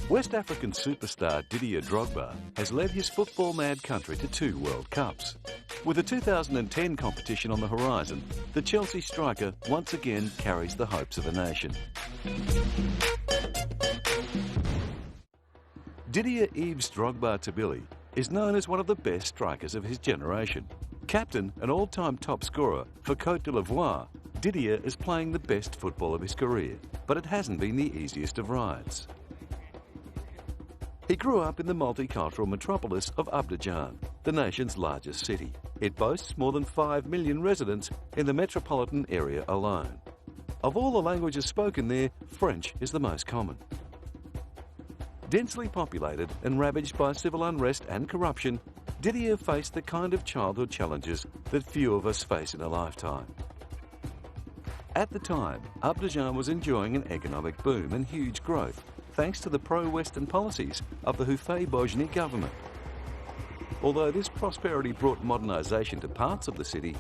West African superstar Didier Drogba has led his football-mad country to 2 World Cups. With the 2010 competition on the horizon, the Chelsea striker once again carries the hopes of the nation. Didier Yves Drogba Tabili is known as one of the best strikers of his generation. Captain and all-time top scorer for Côte d'Ivoire, Didier is playing the best football of his career, but it hasn't been the easiest of rides. He grew up in the multicultural metropolis of Abidjan, the nation's largest city. It boasts more than 5 million residents in the metropolitan area alone. Of all the languages spoken there, French is the most common. Densely populated and ravaged by civil unrest and corruption, Didier faced the kind of childhood challenges that few of us face in a lifetime. At the time, Abidjan was enjoying an economic boom and huge growth, thanks to the pro-Western policies of the Houphouët-Boigny government. Although this prosperity brought modernisation to parts of the city,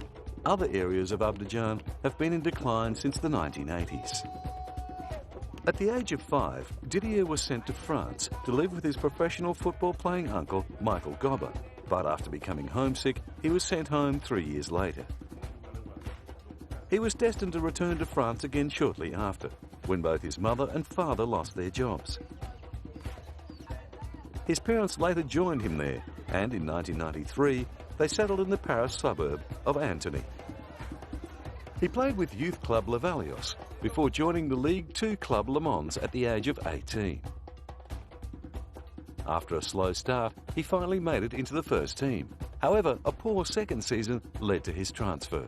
other areas of Abidjan have been in decline since the 1980s. At the age of 5, Didier was sent to France to live with his professional football-playing uncle, Michael Gobber, but after becoming homesick, he was sent home 3 years later. He was destined to return to France again shortly after, when both his mother and father lost their jobs. His parents later joined him there, and in 1993, they settled in the Paris suburb of Antony. He played with youth club Lavalios before joining the Ligue 2 club Le Mans at the age of 18. After a slow start, he finally made it into the first team. However, a poor second season led to his transfer.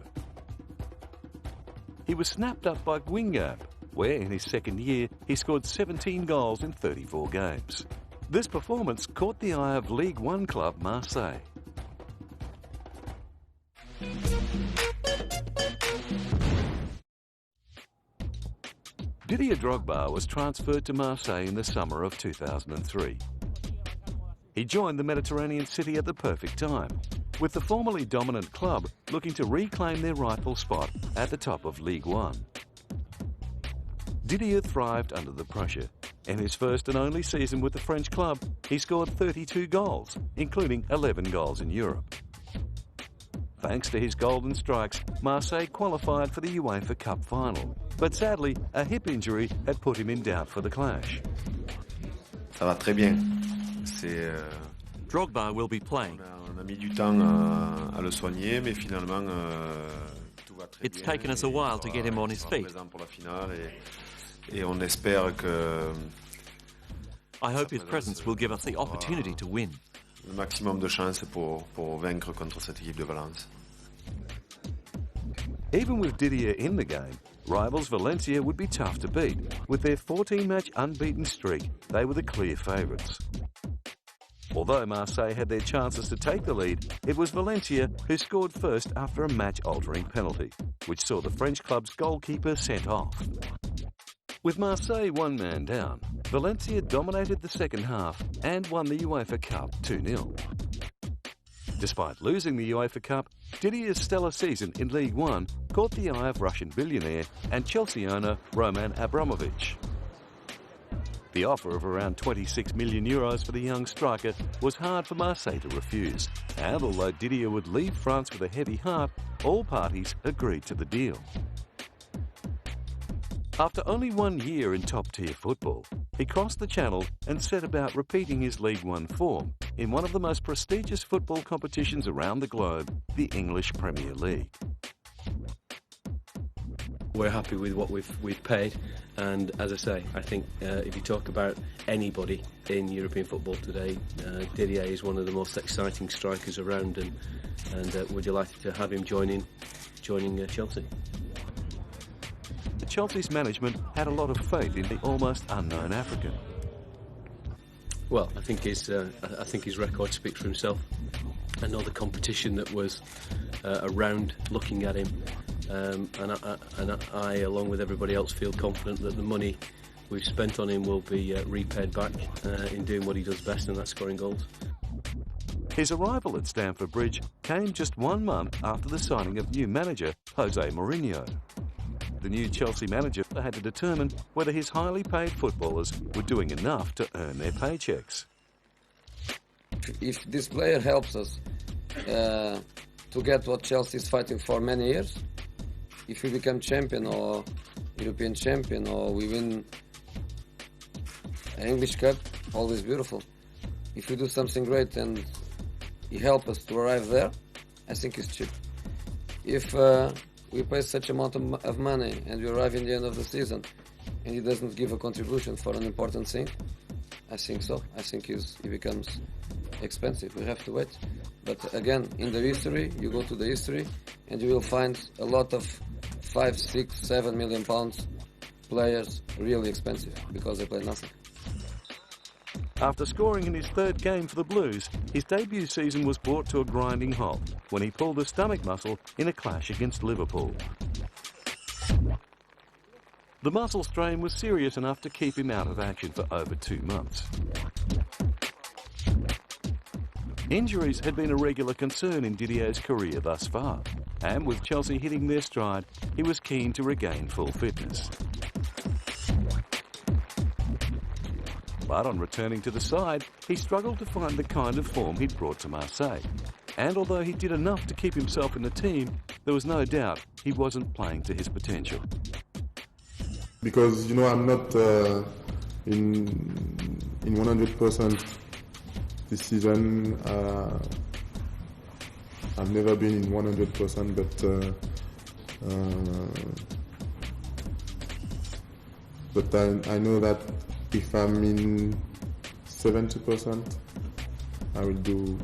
He was snapped up by Guingamp, where in his second year he scored 17 goals in 34 games. This performance caught the eye of Ligue 1 club Marseille. Didier Drogba was transferred to Marseille in the summer of 2003. He joined the Mediterranean city at the perfect time, with the formerly dominant club looking to reclaim their rightful spot at the top of Ligue 1. Didier thrived under the pressure. In his first and only season with the French club, he scored 32 goals, including 11 goals in Europe. Thanks to his golden strikes, Marseille qualified for the UEFA Cup final, but sadly, a hip injury had put him in doubt for the clash. Ça va très bien. Drogba will be playing. It's taken us a while to get him on his feet. I hope his presence will give us the opportunity to win. Le maximum de chances pour vaincre contre cette équipe de Valence. Even with Didier in the game, rivals Valencia would be tough to beat. With their 14-match unbeaten streak, they were the clear favourites. Although Marseille had their chances to take the lead, it was Valencia who scored first after a match-altering penalty, which saw the French club's goalkeeper sent off. With Marseille one man down, Valencia dominated the second half and won the UEFA Cup 2-0. Despite losing the UEFA Cup, Didier's stellar season in Ligue 1 caught the eye of Russian billionaire and Chelsea owner Roman Abramovich. The offer of around €26 million for the young striker was hard for Marseille to refuse, and although Didier would leave France with a heavy heart, all parties agreed to the deal. After only 1 year in top-tier football, he crossed the channel and set about repeating his Ligue 1 form in one of the most prestigious football competitions around the globe, the English Premier League. We're happy with what we've paid, and as I say, I think if you talk about anybody in European football today, Didier is one of the most exciting strikers around, and we're delighted to have him joining Chelsea. Chelsea's management had a lot of faith in the almost unknown African. Well, I think his record speaks for himself. I know the competition that was around looking at him, and I, along with everybody else, feel confident that the money we've spent on him will be repaid back in doing what he does best, and that's scoring goals. His arrival at Stamford Bridge came just 1 month after the signing of new manager José Mourinho. The new Chelsea manager had to determine whether his highly paid footballers were doing enough to earn their paychecks. If this player helps us to get what Chelsea is fighting for many years, if we become champion or European champion or we win an English Cup, always beautiful. If we do something great and he helps us to arrive there, I think it's cheap. If we pay such amount of money and we arrive in the end of the season and he doesn't give a contribution for an important thing, I think so. I think he becomes expensive. We have to wait. But again, in the history, you go to the history and you will find a lot of 5, 6, 7 million pounds players really expensive because they play nothing. After scoring in his third game for the Blues, his debut season was brought to a grinding halt when he pulled a stomach muscle in a clash against Liverpool. The muscle strain was serious enough to keep him out of action for over 2 months. Injuries had been a regular concern in Didier's career thus far, and with Chelsea hitting their stride, he was keen to regain full fitness. But on returning to the side, he struggled to find the kind of form he'd brought to Marseille. And although he did enough to keep himself in the team, there was no doubt he wasn't playing to his potential. Because, I'm not in 100% this season. I've never been in 100%, but I know that if I'm in 70%, I will give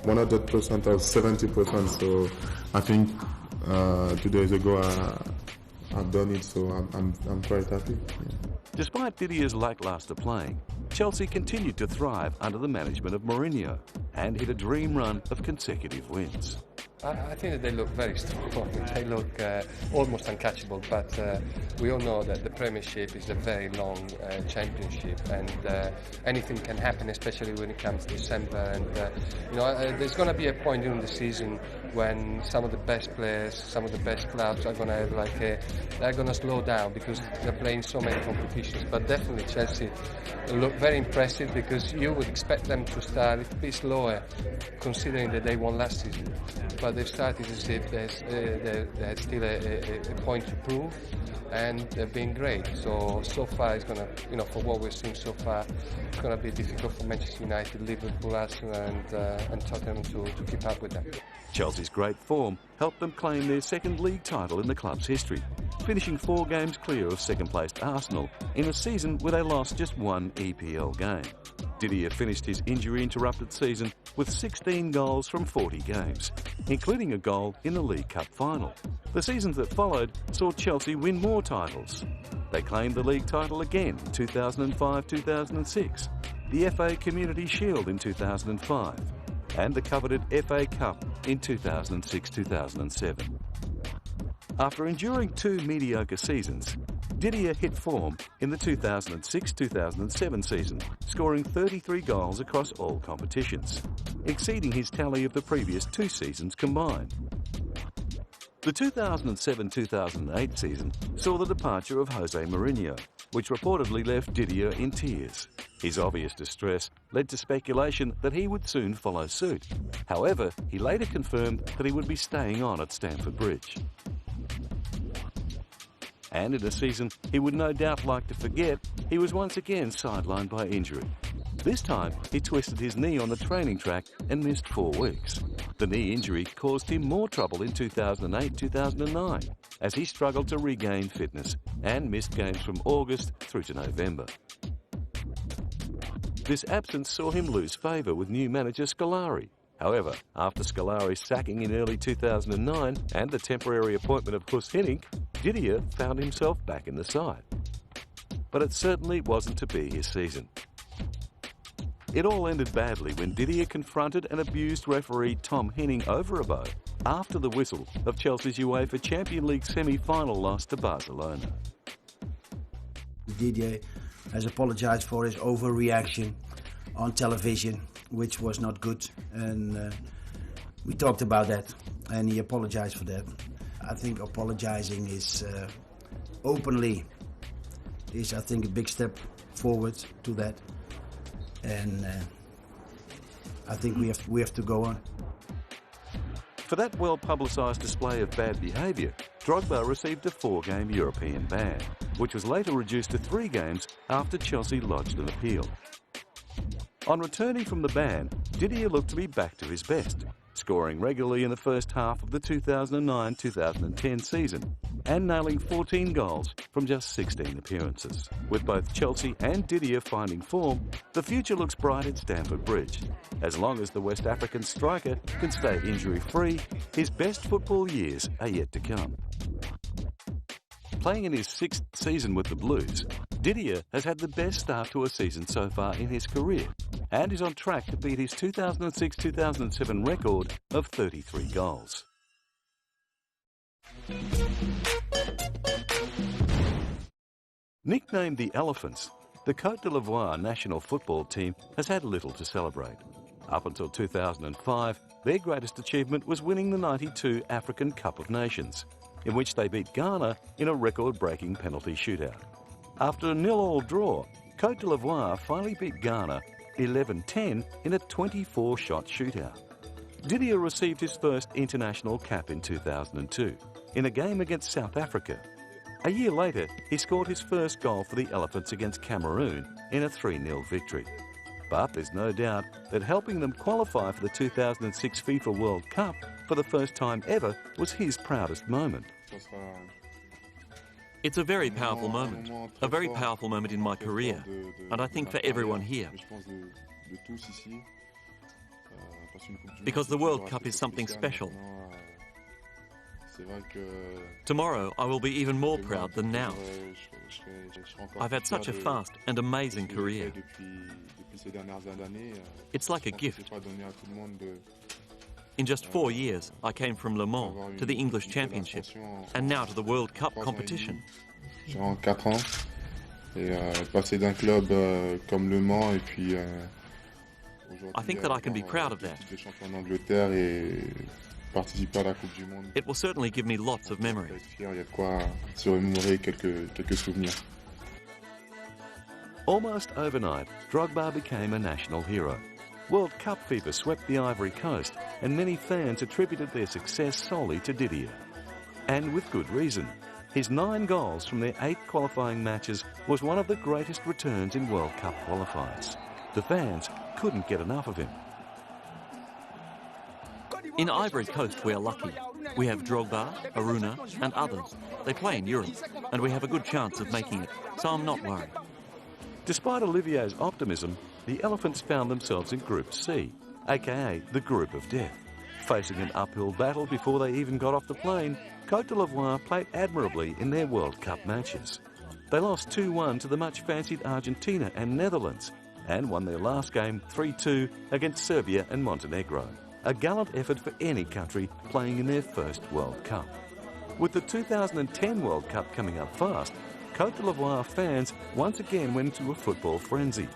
100% or 70%. So I think 2 days ago I've done it, so I'm quite happy. Yeah. Despite Didier's lacklustre playing, Chelsea continued to thrive under the management of Mourinho and hit a dream run of consecutive wins. I think that they look very strong. They look almost uncatchable, but we all know that the Premiership is a very long championship, and anything can happen, especially when it comes to December. And there's going to be a point during the season when some of the best players, some of the best clubs are going to have they're going to slow down because they're playing so many competitions. But definitely Chelsea look very impressive because you would expect them to start a little bit slower, considering that they won last season. But they've started as if there's still a point to prove, and they've been great. So far it's gonna, for what we've seen so far, it's gonna be difficult for Manchester United, Liverpool, Arsenal, and Tottenham to keep up with them. Chelsea's great form helped them claim their second league title in the club's history, finishing 4 games clear of second-placed Arsenal in a season where they lost just 1 EPL game. Didier finished his injury-interrupted season with 16 goals from 40 games, including a goal in the League Cup final. The seasons that followed saw Chelsea win more titles. They claimed the league title again in 2005-2006, the FA Community Shield in 2005, and the coveted FA Cup in 2006-2007. After enduring 2 mediocre seasons, Didier hit form in the 2006-2007 season, scoring 33 goals across all competitions, exceeding his tally of the previous 2 seasons combined. The 2007-2008 season saw the departure of José Mourinho, which reportedly left Didier in tears. His obvious distress led to speculation that he would soon follow suit. However, he later confirmed that he would be staying on at Stamford Bridge. And in a season he would no doubt like to forget, he was once again sidelined by injury. This time, he twisted his knee on the training track and missed 4 weeks. The knee injury caused him more trouble in 2008-2009, as he struggled to regain fitness and missed games from August through to November. This absence saw him lose favour with new manager Scolari. However, after Scolari's sacking in early 2009 and the temporary appointment of Guus Hiddink, Didier found himself back in the side. But it certainly wasn't to be his season. It all ended badly when Didier confronted and abused referee Tom Henning over a bow after the whistle of Chelsea's UEFA Champions League semi-final loss to Barcelona. Didier has apologized for his overreaction on television, which was not good, and we talked about that, and he apologized for that. I think apologizing is openly is, I think, a big step forward to that, and I think we have to go on. For that well-publicised display of bad behaviour, Drogba received a 4-game European ban, which was later reduced to 3 games after Chelsea lodged an appeal. On returning from the ban, Didier looked to be back to his best, scoring regularly in the first half of the 2009-2010 season and nailing 14 goals from just 16 appearances. With both Chelsea and Didier finding form, the future looks bright at Stamford Bridge. As long as the West African striker can stay injury-free, his best football years are yet to come. Playing in his 6th season with the Blues, Didier has had the best start to a season so far in his career and is on track to beat his 2006-2007 record of 33 goals. Nicknamed the Elephants, the Côte d'Ivoire national football team has had little to celebrate. Up until 2005, their greatest achievement was winning the '92 African Cup of Nations, in which they beat Ghana in a record-breaking penalty shootout. After a 0-0 draw, Côte d'Ivoire finally beat Ghana 11-10 in a 24-shot shootout. Didier received his first international cap in 2002, in a game against South Africa. A year later, he scored his first goal for the Elephants against Cameroon in a 3-0 victory. But there's no doubt that helping them qualify for the 2006 FIFA World Cup for the first time ever was his proudest moment. It's a very powerful moment in my career, and I think for everyone here. Because the World Cup is something special. Tomorrow I will be even more proud than now. I've had such a fast and amazing career. It's like a gift. In just 4 years, I came from Le Mans to the English Championship and now to the World Cup competition. En 4 ans, et passer d'un club comme Le Mans et puis I think that I can be proud of that. It will certainly give me lots of memories. Almost overnight, Drogba became a national hero. World Cup fever swept the Ivory Coast, and many fans attributed their success solely to Didier. And with good reason. His 9 goals from their 8 qualifying matches was one of the greatest returns in World Cup qualifiers. The fans couldn't get enough of him. In Ivory Coast we are lucky. We have Drogba, Aruna and others. They play in Europe and we have a good chance of making it, so I'm not worried. Despite Olivier's optimism, the Elephants found themselves in Group C, aka the Group of Death. Facing an uphill battle before they even got off the plane, Côte d'Ivoire played admirably in their World Cup matches. They lost 2-1 to the much-fancied Argentina and Netherlands, and won their last game 3-2 against Serbia and Montenegro. A gallant effort for any country playing in their first World Cup. With the 2010 World Cup coming up fast, Côte d'Ivoire fans once again went into a football frenzy.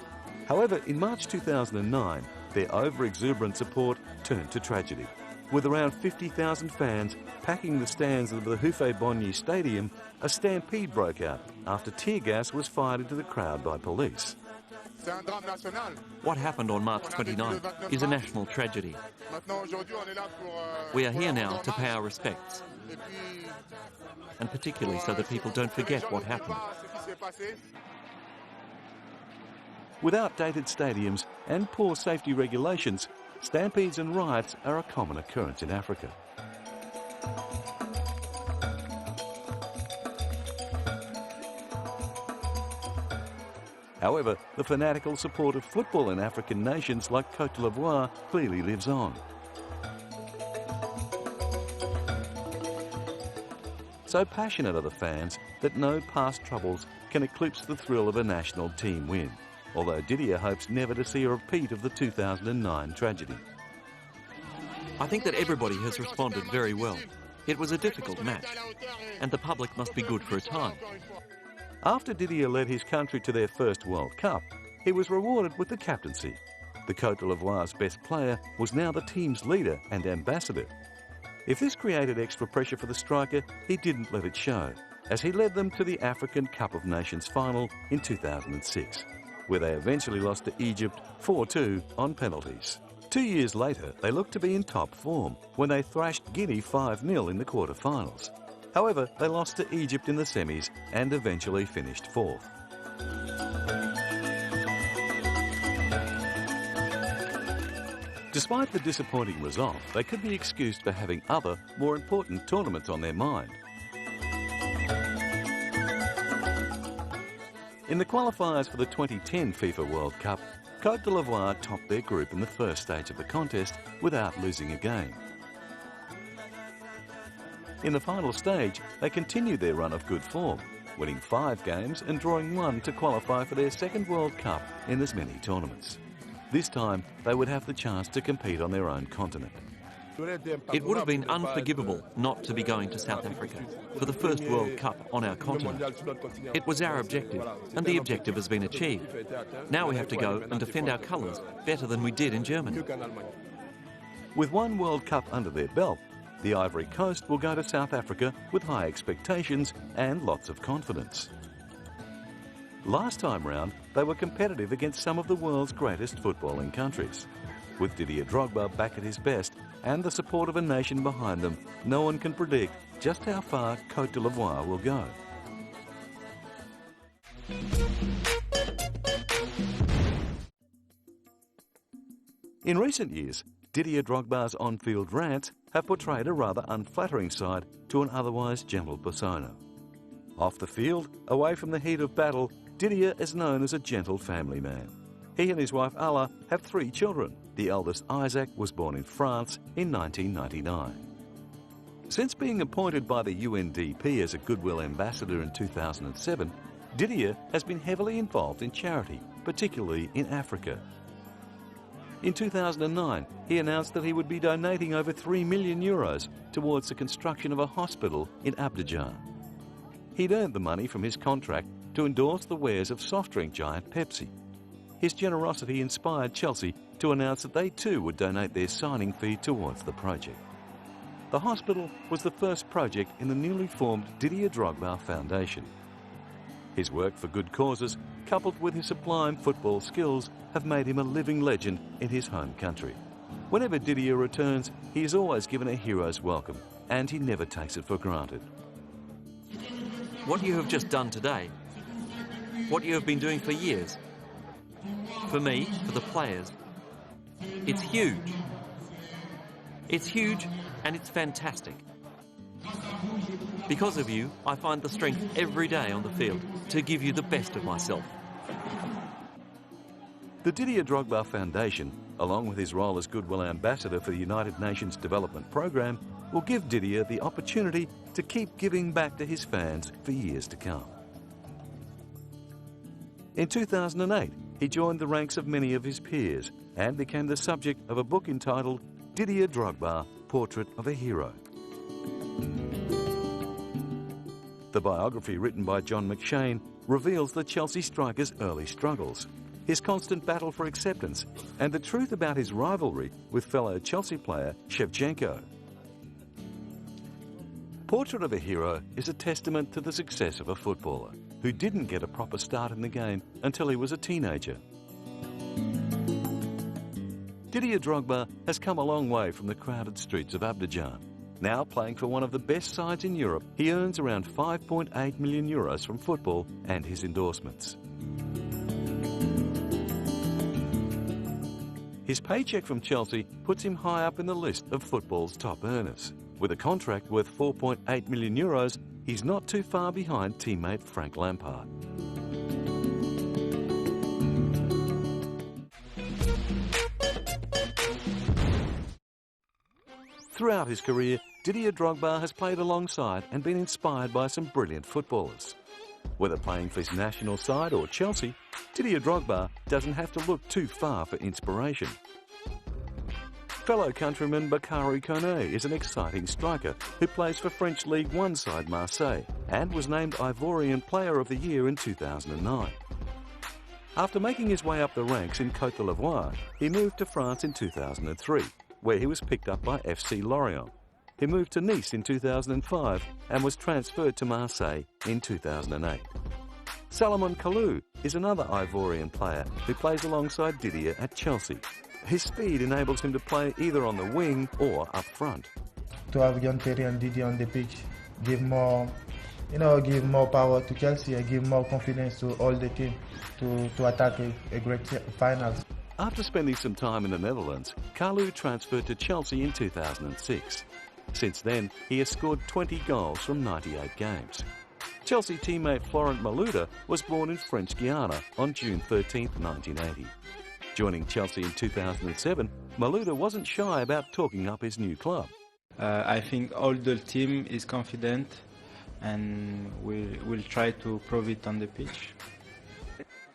However, in March 2009, their over-exuberant support turned to tragedy. With around 50,000 fans packing the stands of the Houphouët-Boigny Stadium, a stampede broke out after tear gas was fired into the crowd by police. What happened on March 29 is a national tragedy. We are here now to pay our respects, and particularly so that people don't forget what happened. With outdated stadiums and poor safety regulations, stampedes and riots are a common occurrence in Africa. However, the fanatical support of football in African nations like Côte d'Ivoire clearly lives on. So passionate are the fans that no past troubles can eclipse the thrill of a national team win, although Didier hopes never to see a repeat of the 2009 tragedy. I think that everybody has responded very well. It was a difficult match, and the public must be good for a time. After Didier led his country to their first World Cup, he was rewarded with the captaincy. The Côte d'Ivoire's best player was now the team's leader and ambassador. If this created extra pressure for the striker, he didn't let it show, as he led them to the African Cup of Nations final in 2006, where they eventually lost to Egypt 4-2 on penalties. 2 years later, they looked to be in top form when they thrashed Guinea 5-0 in the quarter-finals. However, they lost to Egypt in the semis and eventually finished fourth. Despite the disappointing result, they could be excused for having other, more important tournaments on their mind. In the qualifiers for the 2010 FIFA World Cup, Côte d'Ivoire topped their group in the first stage of the contest without losing a game. In the final stage, they continued their run of good form, winning 5 games and drawing 1 to qualify for their second World Cup in as many tournaments. This time, they would have the chance to compete on their own continent. It would have been unforgivable not to be going to South Africa for the first World Cup on our continent. It was our objective, and the objective has been achieved. Now we have to go and defend our colours better than we did in Germany. With 1 World Cup under their belt, the Ivory Coast will go to South Africa with high expectations and lots of confidence. Last time round, they were competitive against some of the world's greatest footballing countries. With Didier Drogba back at his best and the support of a nation behind them, no one can predict just how far Côte d'Ivoire will go. In recent years, Didier Drogba's on-field rants have portrayed a rather unflattering side to an otherwise gentle persona. Off the field, away from the heat of battle, Didier is known as a gentle family man. He and his wife Ala have 3 children. The eldest, Isaac, was born in France in 1999. Since being appointed by the UNDP as a Goodwill Ambassador in 2007, Didier has been heavily involved in charity, particularly in Africa. In 2009, he announced that he would be donating over €3 million towards the construction of a hospital in Abidjan. He'd earned the money from his contract to endorse the wares of soft drink giant Pepsi. His generosity inspired Chelsea to announce that they too would donate their signing fee towards the project. The hospital was the first project in the newly formed Didier Drogba Foundation. His work for good causes, coupled with his sublime football skills, have made him a living legend in his home country. Whenever Didier returns, he is always given a hero's welcome, and he never takes it for granted. What you have just done today, what you have been doing for years, for me, for the players, it's huge. It's huge and it's fantastic. Because of you, I find the strength every day on the field to give you the best of myself. The Didier Drogba Foundation, along with his role as Goodwill Ambassador for the United Nations Development Programme, will give Didier the opportunity to keep giving back to his fans for years to come. In 2008, he joined the ranks of many of his peers and became the subject of a book entitled Didier Drogba, Portrait of a Hero. The biography written by John McShane reveals the Chelsea striker's early struggles, his constant battle for acceptance, and the truth about his rivalry with fellow Chelsea player Shevchenko. Portrait of a Hero is a testament to the success of a footballer who didn't get a proper start in the game until he was a teenager. Didier Drogba has come a long way from the crowded streets of Abidjan. Now playing for one of the best sides in Europe, he earns around €5.8 million from football and his endorsements. His paycheck from Chelsea puts him high up in the list of football's top earners. With a contract worth €4.8 million, he's not too far behind teammate Frank Lampard. Throughout his career, Didier Drogba has played alongside and been inspired by some brilliant footballers. Whether playing for his national side or Chelsea, Didier Drogba doesn't have to look too far for inspiration. Fellow countryman Bakary Koné is an exciting striker who plays for French Ligue 1 side Marseille and was named Ivorian Player of the Year in 2009. After making his way up the ranks in Côte d'Ivoire, he moved to France in 2003, where he was picked up by FC Lorient. he moved to Nice in 2005 and was transferred to Marseille in 2008. Salomon Kalou is another Ivorian player who plays alongside Didier at Chelsea. His speed enables him to play either on the wing or up front. To have John Terry and Didier on the pitch give more power to Chelsea and give more confidence to all the team to attack a great finals. After spending some time in the Netherlands, Kalou transferred to Chelsea in 2006. Since then, he has scored 20 goals from 98 games. Chelsea teammate Florent Malouda was born in French Guiana on June 13, 1980. Joining Chelsea in 2007, Malouda wasn't shy about talking up his new club. I think all the team is confident and we'll try to prove it on the pitch.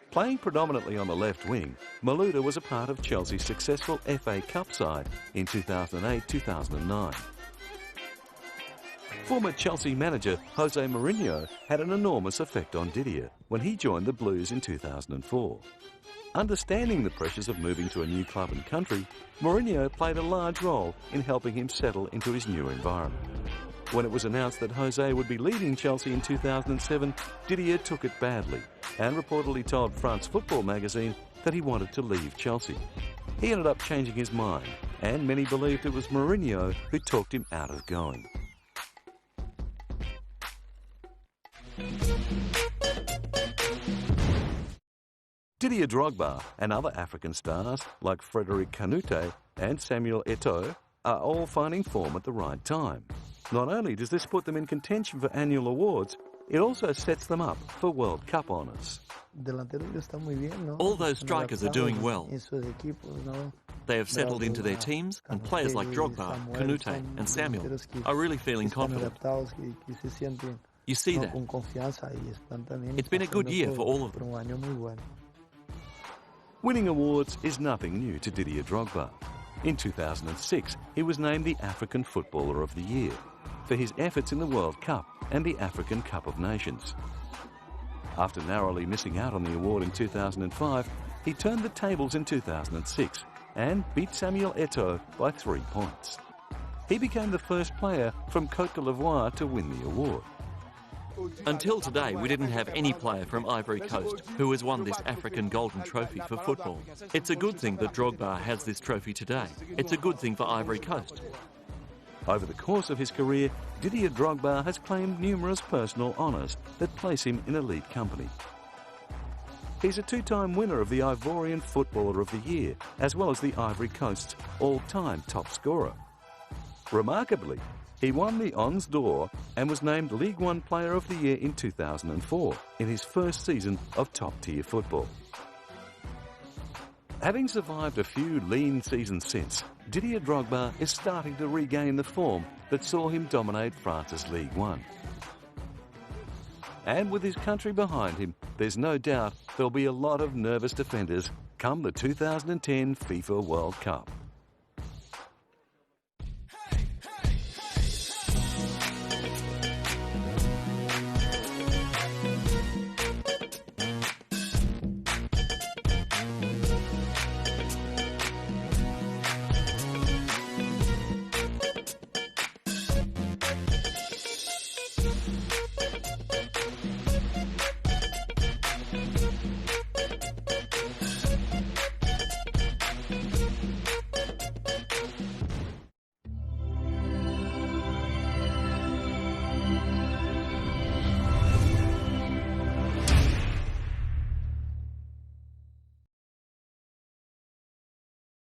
Playing predominantly on the left wing, Malouda was a part of Chelsea's successful FA Cup side in 2008-2009. Former Chelsea manager José Mourinho had an enormous effect on Didier when he joined the Blues in 2004. Understanding the pressures of moving to a new club and country, Mourinho played a large role in helping him settle into his new environment. When it was announced that José would be leaving Chelsea in 2007, Didier took it badly and reportedly told France Football magazine that he wanted to leave Chelsea. He ended up changing his mind, and many believed it was Mourinho who talked him out of going. Didier Drogba and other African stars like Frédéric Kanouté and Samuel Eto'o are all finding form at the right time. Not only does this put them in contention for annual awards, it also sets them up for World Cup honours. All those strikers are doing well. They have settled into their teams, and players like Drogba, Kanouté and Samuel are really feeling confident. You see that. It's been a good year for all of them. Winning awards is nothing new to Didier Drogba. In 2006, he was named the African Footballer of the Year for his efforts in the World Cup and the African Cup of Nations. After narrowly missing out on the award in 2005, he turned the tables in 2006 and beat Samuel Eto'o by 3 points. He became the first player from Côte d'Ivoire to win the award. Until today, we didn't have any player from Ivory Coast who has won this African Golden Trophy for football. It's a good thing that Drogba has this trophy today. It's a good thing for Ivory Coast. Over the course of his career, Didier Drogba has claimed numerous personal honours that place him in elite company. He's a 2-time winner of the Ivorian Footballer of the Year, as well as the Ivory Coast's all-time top scorer. Remarkably, he won the Ons d'Or and was named Ligue 1 Player of the Year in 2004 in his first season of top-tier football. Having survived a few lean seasons since, Didier Drogba is starting to regain the form that saw him dominate France's Ligue 1. And with his country behind him, there's no doubt there'll be a lot of nervous defenders come the 2010 FIFA World Cup.